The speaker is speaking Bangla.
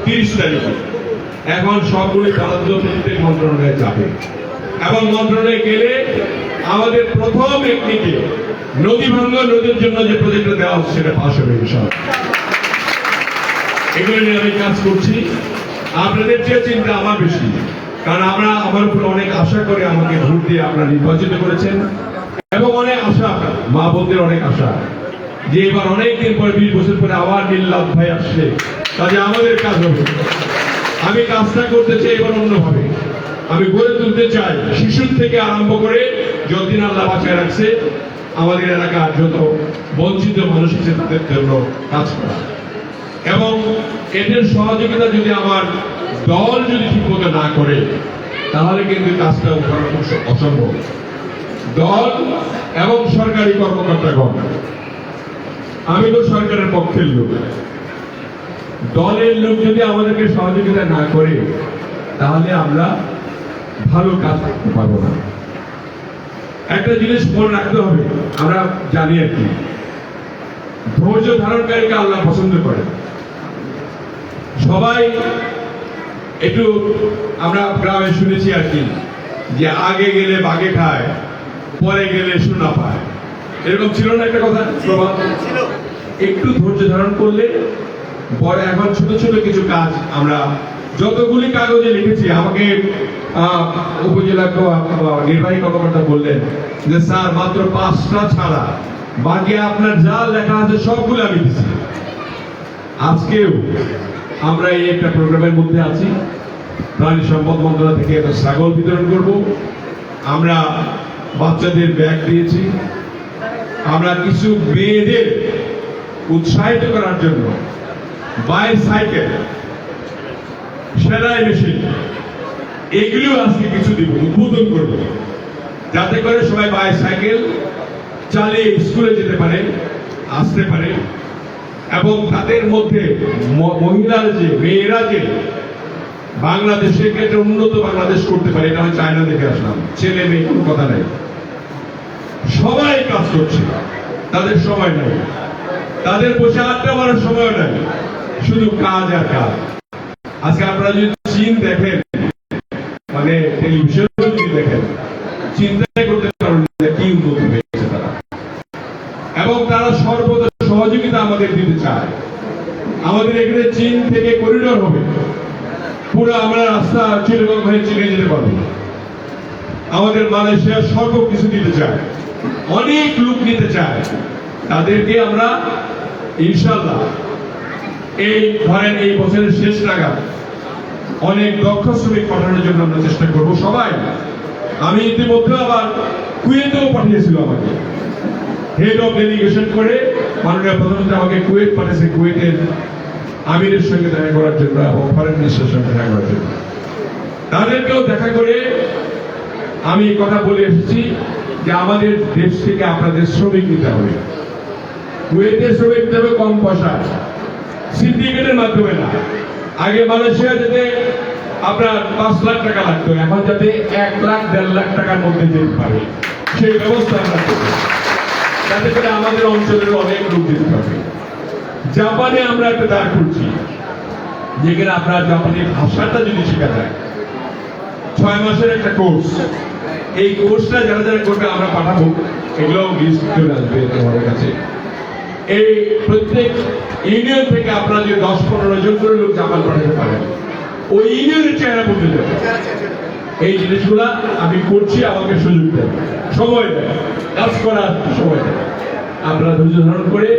30 তারিখে। এখন সবগুলি বরাদ্দ প্রত্যেক মন্ত্রণালয়ে যাবে এবং মন্ত্রণালয়ে গেলে আমাদের প্রথম একদিকে নদী ভাঙ্গ নদীর জন্য যে প্রজেক্টটা দেওয়া হচ্ছে সেটা পাশ হবে ইনশাআল্লাহ। এগুলো নিয়ে আমি কাজ করছি। আপনাদের যে চিন্তা আমার বেশি, কারণ আমার উপর অনেক আশা করে আমাকে ভোট দিয়ে আপনারা নির্বাচিত করেছেন এবং অনেক আশা মা বোনদের অনেক আশা যে এবার অনেকদিন পরে 20 বছর পরে আবার নীললাল ভাই আসছে, কাজে আমাদের কাজ হবে। আমি কাজটা করতে চাই এবার অন্যভাবে। আমি গড়ে তুলতে চাই শিশু থেকে আরম্ভ করে যতদিন আল্লাহ বাঁচায় রাখছে আমাদের এলাকার যত বঞ্চিত মানুষ আছে তাদের জন্য কাজ করা, এবং এদের সহযোগিতা যদি আমার দল যদি ঠিকমতো না করে তাহলে কিন্তু কাজটা করা অসম্ভব। দল এবং সরকারি কর্মকর্তাগণ, আমি তো সরকারের পক্ষের লোক, দলের লোক যদি আমাদেরকে সহযোগিতা না করে তাহলে আমরা ভালো কাজ করতে পারবো না। একটা জিনিস মনে রাখতে হবে, আমরা জানি আর কি, ধৈর্য ধারণকারীকে আল্লাহ পছন্দ করে। সবাই একটু আমরা গ্রামে শুনেছি আর কি, যে আগে গেলে বাঘে খায়, পরে গেলে সোনা পায়, এরকম ছিল না একটা কথা প্রভাব? একটু ধৈর্য ধারণ করলে পরে, এখন ছোট ছোট কিছু কাজ আমরা যতগুলি কাগজে লিখেছি, আমাকে উপজেলা নির্বাহী কর্মকর্তা বললেন যে স্যার মাত্র 5টা ছাড়া বাকি আপনার যা লেখা আছে সবগুলো আমি দিচ্ছি। আজকেও আমরা এই একটা প্রোগ্রামের মধ্যে আছি, প্রাণী সম্পদ মন্ত্রণালয় থেকে একটা ছাগল বিতরণ করব, আমরা বাচ্চাদের ব্যাগ দিয়েছি, আমরা কিছু মেয়েদের উৎসাহিত করার জন্য বাইসাইকেল, সেলাই মেশিন, এগুলো আজকে কিছু দিব, উদ্বোধন করব, যাতে করে সবাই বাইসাইকেল চালিয়ে স্কুলে যেতে পারে, আসতে পারে, এবং তাদের মধ্যে মহিলারা যে মেয়েরা যে বাংলাদেশের ক্ষেত্রে উন্নত বাংলাদেশ করতে পারে, এটা আমি চায়না দেখে আসলাম। ছেলে মেয়ে কোনো কথা নাই, সবাই কাজ করছে, তাদের সময় নাই, তাদের বসে আড্ডা মারার সময় নাই, শুধু কাজ আর কাজ। আজকে আপনারা যদি চীন দেখেন, মানে টেলিভিশন যদি দেখেন, চিন্তা করতে পারেন কি উন্নত হয়েছে তারা, এবং তারা সর্বদা সহযোগিতা আমাদের দিতে চায়। আমাদের এখানে চীন থেকে করিডোর হবে, পুরো আমরা রাস্তা চিরগং হয়ে চীনে যেতে পারবো। আমাদের মালয়েশিয়া সর্বকিছু দিতে চায়, অনেক লোক নিতে চায়, তাদেরকে আমরা ইনশাআল্লাহ এই ধরেন এই বছরের শেষ নাগাদ অনেক দক্ষ শ্রমিক পাঠানোর জন্য আমরা চেষ্টা করব সবাই। আমি ইতিমধ্যে আবার কুয়েতেও পাঠিয়েছিল, আমাকে হেড অফ ডেলিগেশন করে মাননীয় প্রধানমন্ত্রী আমাকে কুয়েত পাঠিয়েছে, কুয়েতের আমিরের সঙ্গে দেখা করার জন্য এবং ফরেন মিনিস্টারের সঙ্গে দেখা করার জন্য। তাদেরকেও দেখা করে আমি কথা বলে এসেছি যে আমাদের দেশ থেকে আপনাদের শ্রমিক নিতে হবে, কুয়েতের শ্রমিক নিতে হবে কম পয়সা, সিন্ডিকেটের মাধ্যমে না। আগে মালয়েশিয়া যেতে আপনার 5 লাখ টাকা লাগতো, এখন যাতে 1 লাখ 1.5 লাখ টাকার মধ্যে যেতে পারে সেই ব্যবস্থা আমরা করব, যাতে করে আমাদের অঞ্চলের অনেক লোক যেতে পারবে। জাপানে আমরা একটা দাঁড় করছি, যেখানে আপনার জাপানি ভাষাটা যদি শেখা যায়, 6 মাসের একটা কোর্স, এই কোর্সটা যারা যারা করবে আমরা পাঠাবো, এগুলো লিস্ট চলে আসবে আমাদের কাছে। এই প্রত্যেক ইউনিয়ন থেকে আপনারা যে 10-15 জন করে লোক জাপান পাঠাতে পারেন, ওই ইউনিয়নের চেহারা বদলে যাবে। এই জিনিসগুলা আমি করছি, আমাকে সুযোগ দেন, সময় দেন, কাজ করার সময় দেন। আপনারা ধৈর্য ধারণ করে